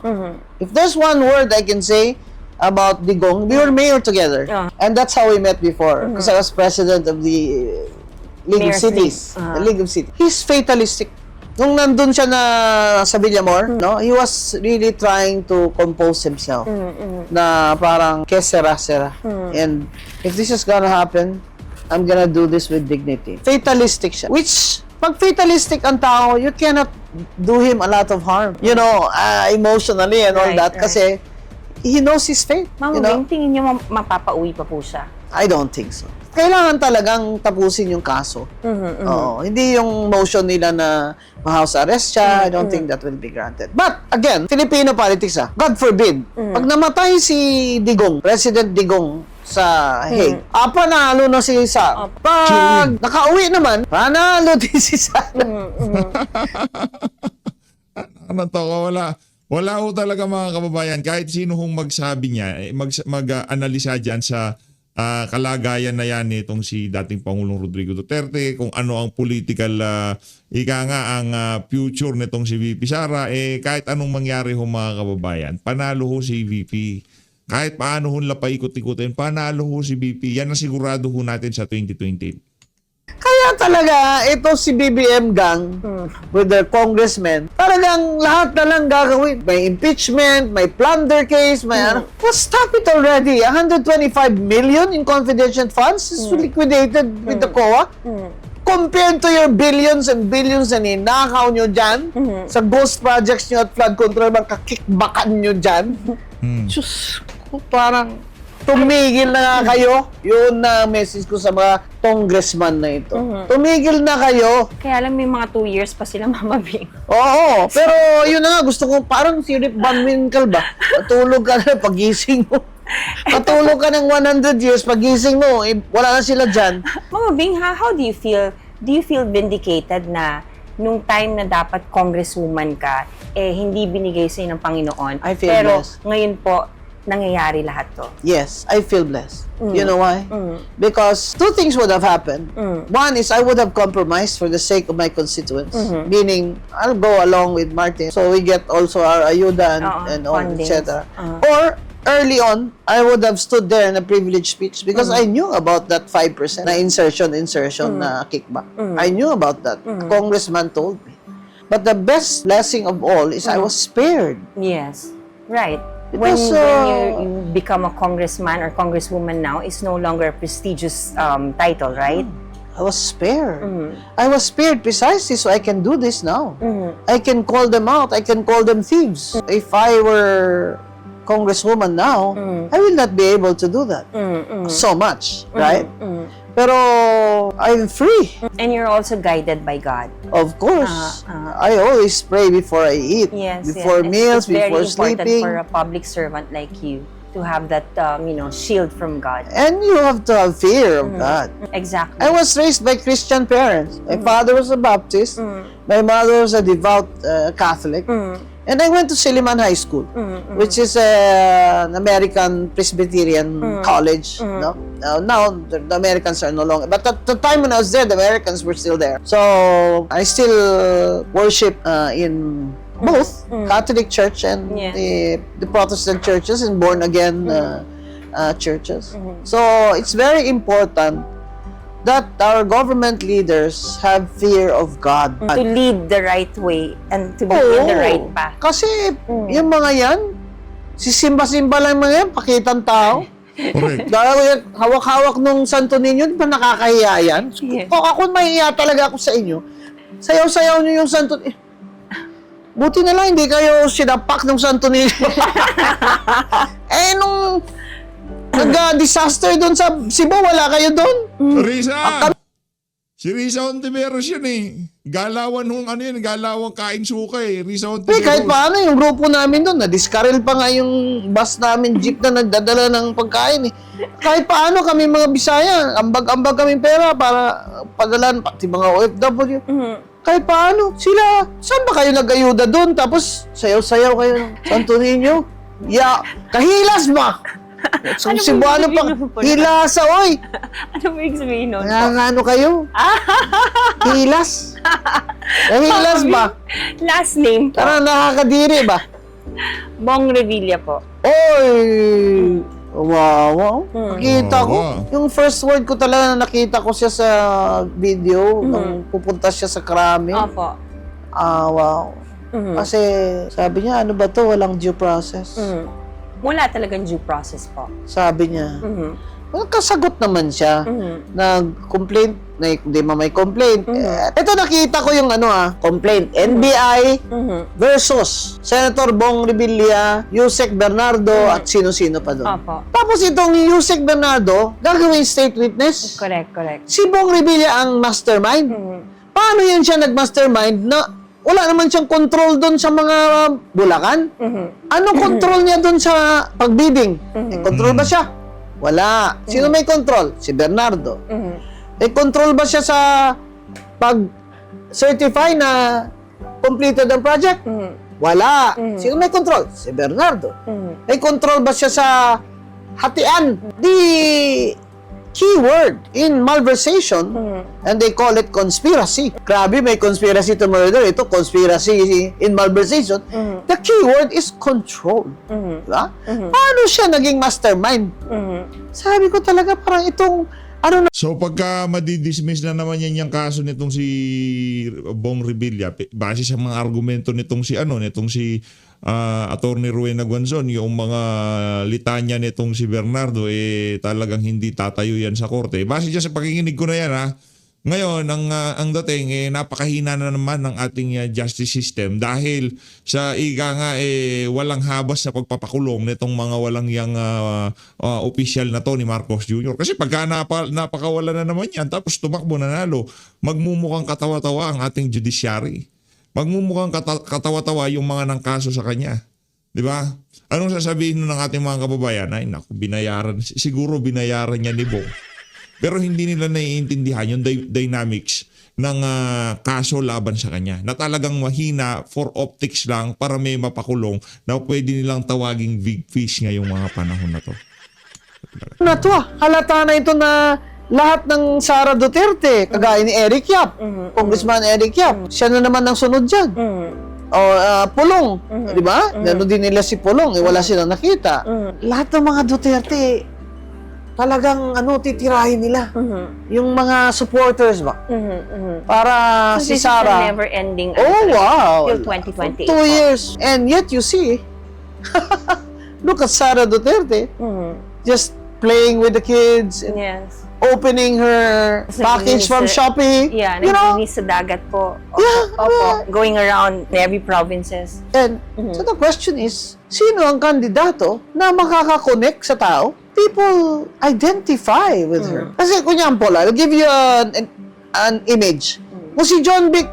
[SPEAKER 1] If there's one word I can say about Digong, we were mayor together. And that's how we met before. Because I was president of the League of
[SPEAKER 7] Mayor's
[SPEAKER 1] Cities.
[SPEAKER 7] League.
[SPEAKER 1] The League of Cities. He's fatalistic. Nung nandun siya na sa Villamor, no, he was really trying to compose himself. Na parang, que sera. And if this is gonna happen, I'm gonna do this with dignity. Fatalistic siya. Which, pag fatalistic ang tao, you cannot do him a lot of harm. You know, emotionally and all
[SPEAKER 7] Right,
[SPEAKER 1] that.
[SPEAKER 7] right.
[SPEAKER 1] Kasi, he knows his fate.
[SPEAKER 7] Ma'am,
[SPEAKER 1] You know?
[SPEAKER 7] tingin niyo mapapauwi pa po siya?
[SPEAKER 1] I don't think so. Kailangan talagang tapusin yung kaso. Oo, hindi yung motion nila na ma-house arrest siya. I don't think that will be granted. But, again, Filipino politics God forbid. Pag namatay si Digong, President Digong sa Hague, panalo na si Sa. Pag nakauwi naman, panalo din si Sa.
[SPEAKER 3] Wala ho talaga mga kababayan. Kahit sino hong magsabi niya, mag-analisa dyan sa kalagayan na yan itong si dating Pangulong Rodrigo Duterte, kung ano ang political, ang future nitong si VP Sara, kahit anong mangyari ho mga kababayan, panalo ho si VP. Kahit paano ho nila paikot-ikutin, panalo ho si VP. Yan ang sigurado ho natin sa 2028.
[SPEAKER 1] Kaya talaga, ito si BBM gang with their congressmen, talagang lahat na lang gagawin. May impeachment, may plunder case, may ano. Well, stop it already. 125 million in confidential funds is liquidated with the COA. Compared to your billions and billions na ninakaw nyo dyan, sa ghost projects nyo at flood control, magkakikbakan nyo dyan. Diyos ko, parang tumigil na nga kayo. Yun na message ko sa mga congressman na ito. Tumigil na kayo.
[SPEAKER 7] Kaya lang may mga 2 years pa sila, Mama Bing.
[SPEAKER 1] Oo, pero yun na nga, gusto ko, parang si Rip Van Winkle ba? Matulog ka na, pagising mo. Matulog ka ng 100 years, pagising mo, wala na sila dyan.
[SPEAKER 7] Mama Bing, how do you feel? Do you feel vindicated na nung time na dapat congresswoman ka, hindi binigay sa'yo ng Panginoon?
[SPEAKER 1] I feel
[SPEAKER 7] pero
[SPEAKER 1] blessed.
[SPEAKER 7] ngayon po, nangyayari lahat to.
[SPEAKER 1] Yes, I feel blessed. You know why? Because two things would have happened. One is I would have compromised for the sake of my constituents. Meaning, I'll go along with Martin. So we get also our ayuda and all,
[SPEAKER 7] Fundings.
[SPEAKER 1] etc. Or, early on, I would have stood there in a privileged speech because I knew about that 5% na insertion na kickback. I knew about that. A congressman told me. But the best blessing of all is I was spared.
[SPEAKER 7] Yes, right.
[SPEAKER 1] Because,
[SPEAKER 7] when you become a congressman or congresswoman now, it's no longer a prestigious title, right?
[SPEAKER 1] I was spared. I was spared precisely so I can do this now. I can call them out. I can call them thieves. If I were congresswoman now, I will not be able to do that so much, right? Pero I'm free.
[SPEAKER 7] And you're also guided by God.
[SPEAKER 1] Of course. I always pray before I eat.
[SPEAKER 7] Yes,
[SPEAKER 1] before
[SPEAKER 7] yes.
[SPEAKER 1] meals,
[SPEAKER 7] It's very
[SPEAKER 1] before
[SPEAKER 7] important
[SPEAKER 1] sleeping.
[SPEAKER 7] for a public servant like you to have that, shield from God.
[SPEAKER 1] And you have to have fear of God.
[SPEAKER 7] Exactly.
[SPEAKER 1] I was raised by Christian parents. My father was a Baptist. My mother was a devout Catholic. And I went to Silliman High School, which is an American Presbyterian college. No? Now, the Americans are no longer. But at the time when I was there, the Americans were still there. So, I still worship in both Catholic Church and
[SPEAKER 7] Yeah.
[SPEAKER 1] the Protestant churches and born again churches. So it's very important that our government leaders have fear of God.
[SPEAKER 7] To lead the right way and to be in the right path.
[SPEAKER 1] Kasi yung mga yan, sisimba-simba lang mga yan, pakitang tao.
[SPEAKER 3] Correct.
[SPEAKER 1] Dahil hawak-hawak nung Santo Niño, di ba nakakahiya yan?
[SPEAKER 7] Yeah.
[SPEAKER 1] Kung ako mahihiya talaga ako sa inyo, sayaw-sayaw niyo yung Santo Niño. Buti na lang hindi kayo sinapak ng Santo Niño. Nung nag-disaster doon sa Cebu, wala kayo doon.
[SPEAKER 3] Risa! Si Risa Ontiveros yun eh. Galawan nung ano yun, galawang kaing suka eh. Risa Ontiveros.
[SPEAKER 1] Kahit paano, yung grupo namin doon, na-discarrel pa nga yung bus namin, jeep na nagdadala ng pagkain eh. Kahit paano kami mga Bisaya, ambag-ambag kami pera para padalan, pati mga OFW. Kahit paano, sila, saan ba kayo nag-ayuda doon? Tapos, sayaw-sayaw kayo ng Santo Niño. Kahilas ba? So,
[SPEAKER 7] Ano
[SPEAKER 1] Cebuano
[SPEAKER 7] ba
[SPEAKER 1] pa,
[SPEAKER 7] yung pala?
[SPEAKER 1] hilasa, oy!
[SPEAKER 7] Ano ba yung sabihin nun?
[SPEAKER 1] Ano kayo? Hilas? Hilas ba?
[SPEAKER 7] Last name po.
[SPEAKER 1] Parang nakakadiri ba?
[SPEAKER 7] Bong Revilla po.
[SPEAKER 1] Oy! Wow. Nakita ko.
[SPEAKER 3] Wow.
[SPEAKER 1] Yung first word ko talaga na nakita ko siya sa video nung pupunta siya sa Krami.
[SPEAKER 7] Opo.
[SPEAKER 1] Wow. Kasi sabi niya, ano ba to? Walang due process.
[SPEAKER 7] Wala talagang due process po.
[SPEAKER 1] Sabi niya. Kasagot naman siya. Nag-complaint, hindi may complaint. Ito nakita ko yung complaint. NBI versus Senator Bong Revilla, Yusek Bernardo, at sino-sino pa doon.
[SPEAKER 7] Opo.
[SPEAKER 1] Tapos itong Yusek Bernardo, gagawin state witness.
[SPEAKER 7] Correct.
[SPEAKER 1] Si Bong Revilla ang mastermind. Paano yan siya nag-mastermind na wala naman siyang control doon sa mga Bulacan? Anong control niya doon sa pagbidding? May control ba siya? Wala. Sino may control? Si Bernardo. May control ba siya sa pag-certify na completed ang project? Wala. Sino may control? Si Bernardo. May control ba siya sa hatian? The keyword in malversation, and they call it conspiracy. Grabe, may conspiracy to murder. Ito, conspiracy in malversation. The keyword is control. Diba? Paano siya naging mastermind? Sabi ko talaga, parang itong,
[SPEAKER 3] So pagka madidismiss na naman yan yung kaso nitong si Bong Revilla, base sa mga argumento nitong si Attorney Rowena Guanzon, yung mga litanya nitong si Bernardo, talagang hindi tatayo yan sa korte. Base dyan sa pakikinig ko na yan Ngayon, ang dating, napakahina na naman ng ating justice system dahil sa walang habas sa pagpapakulong nitong mga walang yang official na to ni Marcos Jr. Kasi pagka napakawala na naman yan, tapos tumakbo nanalo, magmumukhang katawa-tawa ang ating judiciary. Magmumukhang katawa-tawa yung mga nang kaso sa kanya. Di ba? Anong sasabihin nun ng ating mga kababayan? Ay, naku, siguro binayaran niya ni Bong. Pero hindi nila naiintindihan yung dynamics ng kaso laban sa kanya. Na talagang mahina for optics lang para may mapakulong na pwede nilang tawaging big fish ngayong mga panahon na to.
[SPEAKER 1] halata na ito na lahat ng Sara Duterte, kagaya ni Eric Yap, Congressman Eric Yap, siya na naman ang sunod dyan. O Pulong, di ba? Gano'n din nila si Pulong, wala silang nakita. Lahat ng mga Duterte, talagang titirahin nila. Yung mga supporters ba? Para
[SPEAKER 7] So
[SPEAKER 1] si
[SPEAKER 7] this is a
[SPEAKER 1] Sara.
[SPEAKER 7] never-ending
[SPEAKER 1] Wow!
[SPEAKER 7] till 2028
[SPEAKER 1] 2 years. And yet you see, look at Sara Duterte, just playing with the kids, and
[SPEAKER 7] Yes.
[SPEAKER 1] opening her package from Shopee.
[SPEAKER 7] Yeah,
[SPEAKER 1] you know?
[SPEAKER 7] naglinis sa dagat po.
[SPEAKER 1] Yeah,
[SPEAKER 7] Opo. Going around every provinces.
[SPEAKER 1] And so the question is, sino ang kandidato na makakakonect sa tao? People identify with her. Kasi kunyampo, I'll give you an image. Kung si John Vic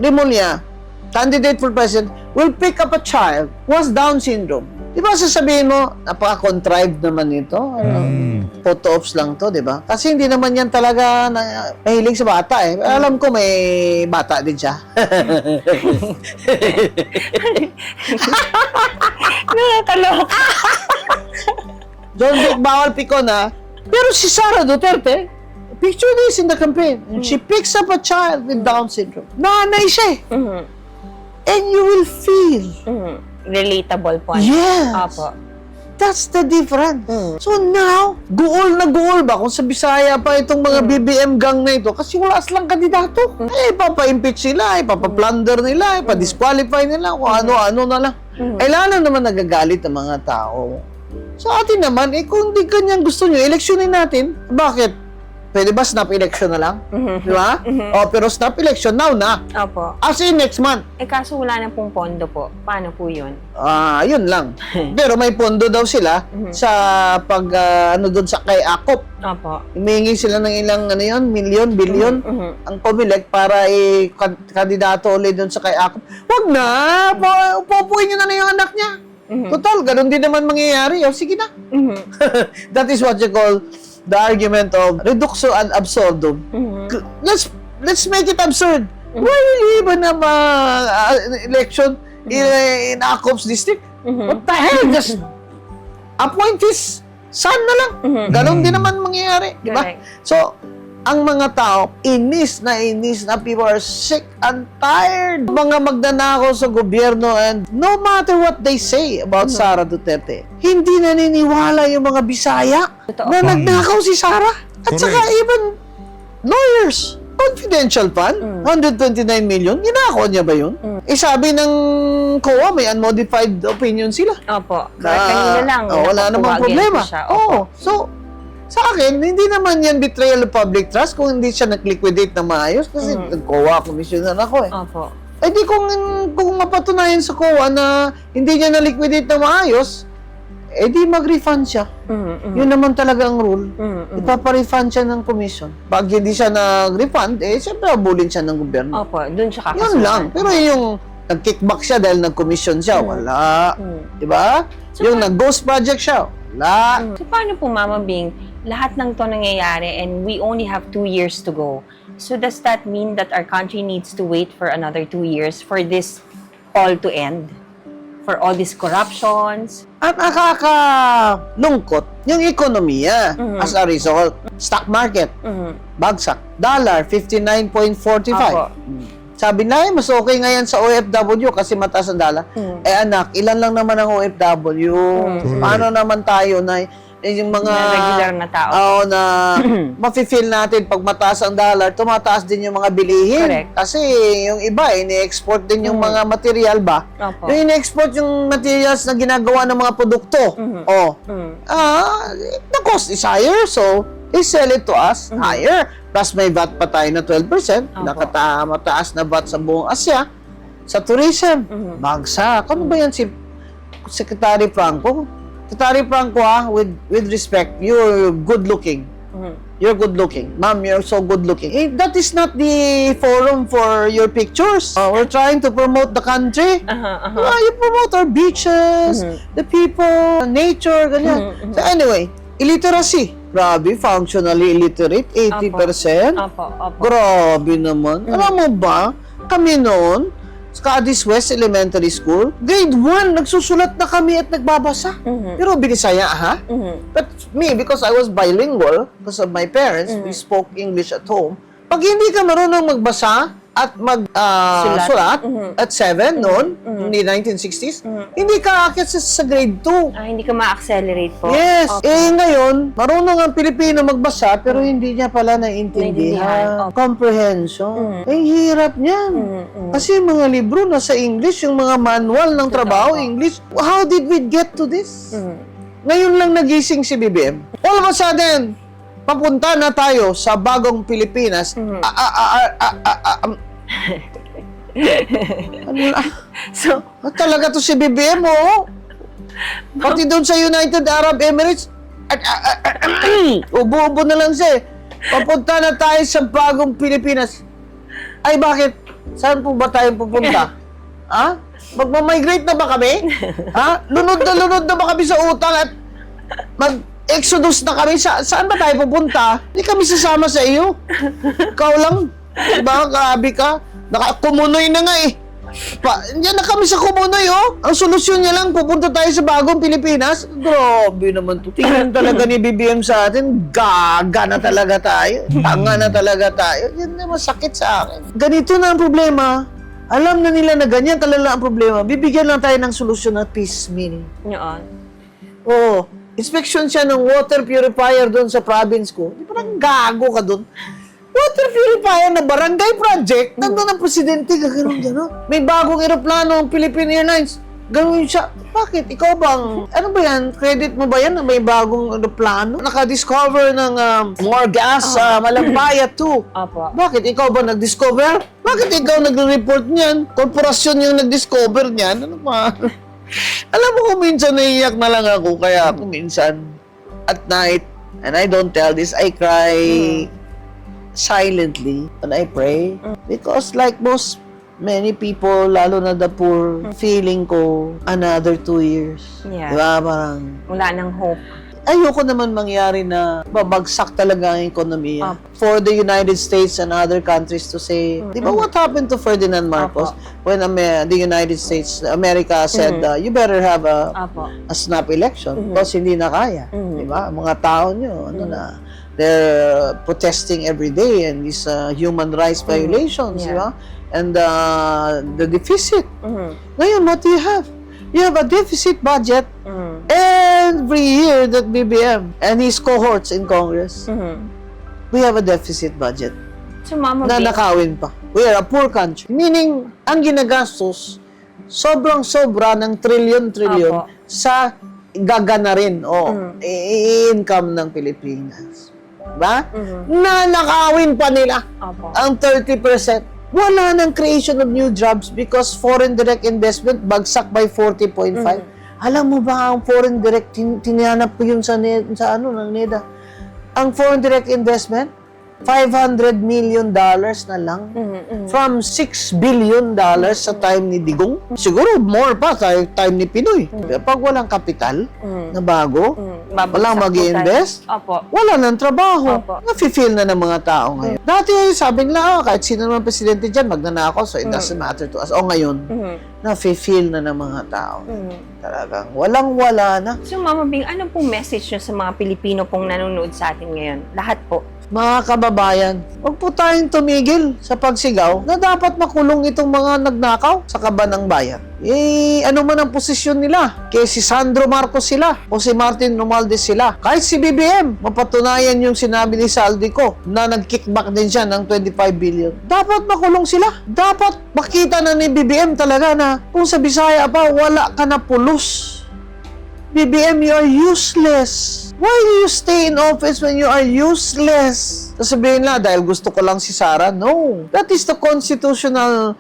[SPEAKER 1] Rimulya, candidate for president, will pick up a child who has Down syndrome. Di ba sasabihin mo, napaka-contrived naman ito? Photo ops lang to, di ba? Kasi hindi naman yan talaga mahilig sa bata Alam ko may bata din siya.
[SPEAKER 7] Nakakaloka.
[SPEAKER 1] John Vic, bawal pikon Pero si Sara Duterte, picture this in the campaign. She picks up a child with Down syndrome. Nanay siya and you will feel.
[SPEAKER 7] Relatable po.
[SPEAKER 1] Yes.
[SPEAKER 7] Opo.
[SPEAKER 1] That's the difference. So now, guol na guol ba kung sa Bisaya pa itong mga BBM gang na ito kasi wala silang kandidato. Eh, ipapa-impeach sila, ipapa-plunder nila, ipa-disqualify nila, kung ano-ano na lang. Eh, lalo naman nagagalit ang mga tao. Sa atin naman, kung di kanyang gusto nyo, eleksyonin natin. Bakit? Pwede ba snap election na lang? Di ba? O, pero snap election now na.
[SPEAKER 7] Opo.
[SPEAKER 1] As in next month.
[SPEAKER 7] Kaso wala na pong pondo po. Paano po yun?
[SPEAKER 1] Yun lang. Pero may pondo daw sila sa pag, doon sa kay Akop.
[SPEAKER 7] Opo.
[SPEAKER 1] Humingi sila ng ilang, milyon, bilyon, ang Comelec para kandidato ulit doon sa kay Akop. Wag na! Upupuin nyo na yung anak niya. Total, ganun din naman mangyayari. O, sige na. That is what you call the argument of reductio ad absurdum. Let's make it absurd. Why even have election in Akop's district? What the hell? Just appoint his son na lang. Ganon din naman mangyayari. Diba?
[SPEAKER 7] Correct.
[SPEAKER 1] So, ang mga tao, inis na people are sick and tired. Mga magnanakaw sa gobyerno and no matter what they say about Sara Duterte, hindi naniniwala yung mga Bisaya
[SPEAKER 7] Totoo.
[SPEAKER 1] na nagnakaw si Sara. At
[SPEAKER 3] Correct.
[SPEAKER 1] saka even lawyers, confidential fund, 129 million, ginako niya ba yun? Sabi ng COA, may unmodified opinion sila.
[SPEAKER 7] Opo. Kanina lang.
[SPEAKER 1] Wala namang
[SPEAKER 7] napapuwagin
[SPEAKER 1] problema.
[SPEAKER 7] po siya. Opo.
[SPEAKER 1] So, sa akin, hindi naman yan betrayal of public trust kung hindi siya nag-liquidate na maayos kasi nag-COA commissioner ako eh.
[SPEAKER 7] Opo.
[SPEAKER 1] Eh di kung mapatunayan sa COA na hindi niya na-liquidate na maayos, eh di mag-refund siya. Yun naman talaga ang rule. Ipapa-refund siya ng commission. Pag hindi siya nag-refund, eh siyempre abulin siya ng gobyerno.
[SPEAKER 7] Opo. Doon siya kakasuhan.
[SPEAKER 1] Yun lang. Pero yung nag-kickback siya dahil nag-commission siya, wala. Diba? Yung nag-ghost project siya, wala.
[SPEAKER 7] So, paano po, Mama Bing, lahat ng to nangyayari and we only have 2 years to go. So, does that mean that our country needs to wait for another 2 years for this all to end? For all these corruptions?
[SPEAKER 1] At nakakalungkot yung ekonomiya as a result. Stock market, bagsak. Dollar, 59.45.
[SPEAKER 7] Apo.
[SPEAKER 1] Sabi na, mas okay ngayon sa OFW kasi mataas ang dollar. Eh anak, ilan lang naman ang OFW? Paano naman tayo na yung mga
[SPEAKER 7] Na regular na tao.
[SPEAKER 1] na mafe-feel natin pag mataas ang dollar, tumataas din yung mga bilihin.
[SPEAKER 7] Correct.
[SPEAKER 1] Kasi yung iba, ini-export din yung mga material ba?
[SPEAKER 7] Opo.
[SPEAKER 1] Yung ini-export yung materials na ginagawa ng mga produkto. The cost is higher, so they sell it to us higher. Plus may VAT pa tayo na 12%. Mataas na VAT sa buong Asya. Sa tourism, bagsak. Ano ba yan si Secretary Franco? Secretary Franco, with respect, you're good-looking. You're good-looking. Ma'am, you're so good-looking. That is not the forum for your pictures. We're trying to promote the country. You promote our beaches, the people, nature, ganyan. So anyway, illiteracy. Grabe, functionally illiterate, 80%.
[SPEAKER 7] Opo.
[SPEAKER 1] Grabe naman. Alam mo ba, kami noon, sa Cadiz West Elementary School, grade 1, nagsusulat na kami at nagbabasa. Pero binisaya, ha? But me, because I was bilingual, because of my parents, we spoke English at home. Pag hindi ka marunong magbasa at sulat at 7 noon, in the 1960s, hindi ka aakyat sa grade 2.
[SPEAKER 7] Hindi ka ma-accelerate po.
[SPEAKER 1] Yes.
[SPEAKER 7] Opo.
[SPEAKER 1] Ngayon, marunong ang Pilipino magbasa pero hindi niya pala
[SPEAKER 7] Naiintindihan.
[SPEAKER 1] naiintindihan. Comprehension. Eh, hirap niyan. Kasi yung mga libro nasa English, yung mga manual ng trabaho, English. How did we get to this? Ngayon lang nagising si BBM. All of a sudden, papunta na tayo sa bagong Pilipinas.
[SPEAKER 7] So,
[SPEAKER 1] Talaga to si BBM, oh. Pati doon sa United Arab Emirates, ubo-ubo na lang siya eh. Papunta na tayo sa bagong Pilipinas. Ay, bakit? Saan po ba tayo pupunta? Ha? Magmamigrate na ba kami? Ha? Lunod na ba kami sa utang at mag-exodus na kami? Saan ba tayo pupunta? Hindi kami sasama sa iyo. Ikaw lang. Diba? Grabe ka. Nakakumunoy na nga eh. Yan na kami sa Kumunoy, oh. Ang solusyon niya lang, pupunta tayo sa bagong Pilipinas. Grabe naman to. Tingnan talaga ni BBM sa atin, gaga na talaga tayo. Tanga na talaga tayo. Yan na masakit sa akin. Ganito na ang problema. Alam na nila na ganyan talaga ang problema. Bibigyan lang tayo ng solusyon na piecemeal.
[SPEAKER 7] Yun.
[SPEAKER 1] Oo. Inspection siya ng water purifier doon sa province ko. Di parang gago ka doon. Water purifier na barangay project. Nandun ang presidente, gano'n. May bagong eroplano ang Philippine Airlines. Gawin siya. Bakit? Ikaw bang, ano ba yan? Credit mo ba yan na may bagong aeroplano? Naka-discover ng more gas sa Malampaya 2.
[SPEAKER 7] Opo.
[SPEAKER 1] Bakit? Ikaw ba nag-discover? Bakit ikaw nag-report niyan? Korporasyon yung nag-discover niyan? Ano ba? Alam mo kung minsan naiiyak na lang ako. Kaya ako minsan at night, and I don't tell this, I cry silently when I pray. Because like many people, lalo na the poor, feeling ko another 2 years.
[SPEAKER 7] Yeah.
[SPEAKER 1] Diba? Parang,
[SPEAKER 7] Wala nang hope.
[SPEAKER 1] ayoko naman mangyari na babagsak talaga ang ekonomiya.
[SPEAKER 7] Opo.
[SPEAKER 1] For the United States and other countries to say, di ba what happened to Ferdinand Marcos when the United States, America said, you better have
[SPEAKER 7] Opo.
[SPEAKER 1] a snap election because hindi na kaya. Di ba? Mga tao nyo, ano na, they're protesting every day and these human rights violations, di ba? And the deficit. Ngayon, what do you have? You have a deficit budget every year that BBM and his cohorts in Congress. We have a deficit budget
[SPEAKER 7] So, Mama
[SPEAKER 1] na
[SPEAKER 7] Bing,
[SPEAKER 1] nakawin pa. We are a poor country. Meaning, ang ginagastos, sobrang-sobra ng trilyon-trilyon
[SPEAKER 7] Apo.
[SPEAKER 1] sa gagana rin o income ng Pilipinas. Diba? Na nakawin pa nila
[SPEAKER 7] Opo.
[SPEAKER 1] ang 30%. Wala ng creation of new jobs because foreign direct investment bagsak by 40.5. Alam mo ba ang foreign direct, tinihanap ko yun sa ng NEDA. Ang foreign direct investment, $500 million na lang from $6 billion sa time ni Digong. Siguro more pa sa time ni Pinoy. Pag walang kapital na bago, walang mag-i-invest,
[SPEAKER 7] Opo.
[SPEAKER 1] wala nang trabaho.
[SPEAKER 7] Opo.
[SPEAKER 1] Nafe-feel na ng mga tao ngayon. Dati sabi nila, kahit sino naman presidente dyan, magnanakaw, so it doesn't matter to us. O ngayon, nafe-feel na ng mga tao. Talagang walang-wala na.
[SPEAKER 7] So, Mama Bing, ano pong message nyo sa mga Pilipino pong nanonood sa atin ngayon? Lahat po.
[SPEAKER 1] Mga kababayan, huwag po tayong tumigil sa pagsigaw na dapat makulong itong mga nagnakaw sa kaban ng bayan. Ano man ang posisyon nila, kay si Sandro Marcos sila o si Martin Romualdez sila. Kahit si BBM, mapatunayan yung sinabi ni Saldico na nag-kickback din siya ng 25 billion. Dapat makulong sila. Dapat makita na ni BBM talaga na kung sa Bisaya pa, wala ka na pulos. BBM, you are useless. Why do you stay in office when you are useless? Sasabihin na, dahil gusto ko lang si Sara. No. That is the constitutional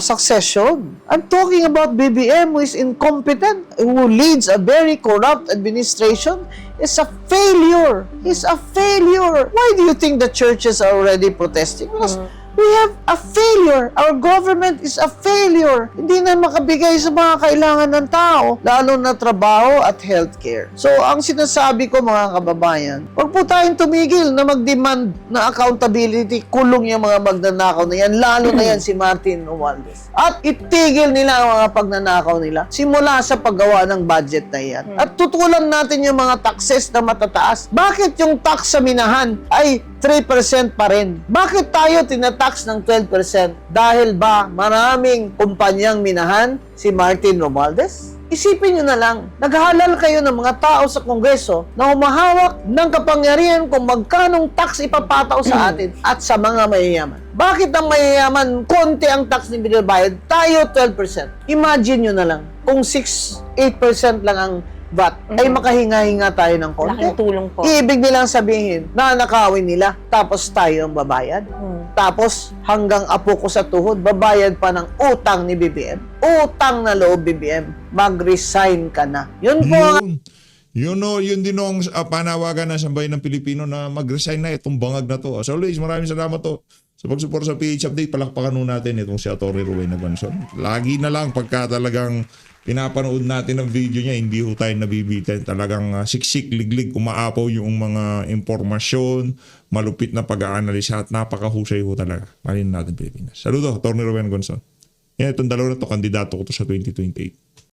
[SPEAKER 1] succession. I'm talking about BBM who is incompetent, who leads a very corrupt administration. It's a failure. It's a failure. Why do you think the churches are already protesting? Because we have a failure. Our government is a failure. Hindi na makabigay sa mga kailangan ng tao, lalo na trabaho at healthcare. So, ang sinasabi ko mga kababayan, huwag po tayong tumigil na mag-demand na accountability, kulong yung mga magnanakaw na yan, lalo na yan si Martin Romualdez. At itigil nila ang mga pagnanakaw nila simula sa paggawa ng budget na yan. At tutulan natin yung mga taxes na matataas. Bakit yung tax sa minahan ay 3% pa rin? Bakit tayo tinatax ng 12%? Dahil ba maraming kumpanyang minahan si Martin Romualdez? Isipin nyo na lang, naghalal kayo ng mga tao sa Kongreso na humahawak ng kapangyarihan kung magkanong tax ipapataw sa atin at sa mga mayayaman. Bakit ang mayayaman, konti ang tax ni binabayad, tayo 12%? Imagine nyo na lang, kung 8% lang ang VAT, ay makahinga-hinga tayo ng konti.
[SPEAKER 7] Laking tulong po.
[SPEAKER 1] Ibig nilang sabihin, nanakawin nila, tapos tayo ang babayad. Tapos, hanggang apo ko sa tuhod, babayad pa ng utang ni BBM. Utang na loob, BBM. Mag-resign ka na. Yun po ang
[SPEAKER 3] Yun din ang panawagan ng sambayan ng Pilipino na mag-resign na itong bangag na to. As always, maraming salamat to sa pag-support sa PH Update. Palakpakan nun natin itong si Atty. Rowena Gonson. Lagi na lang pagka talagang pinapanood natin ang video niya, hindi ho tayo nabibitin. Talagang siksik, liglig, umaapaw yung mga impormasyon, malupit na pag-aanalisa at napakahusay ho talaga. Malin natin Pilipinas. Saludo, Atty. Rowena Gonson. Yan, itong dalawa na to, kandidato ko to sa 2028.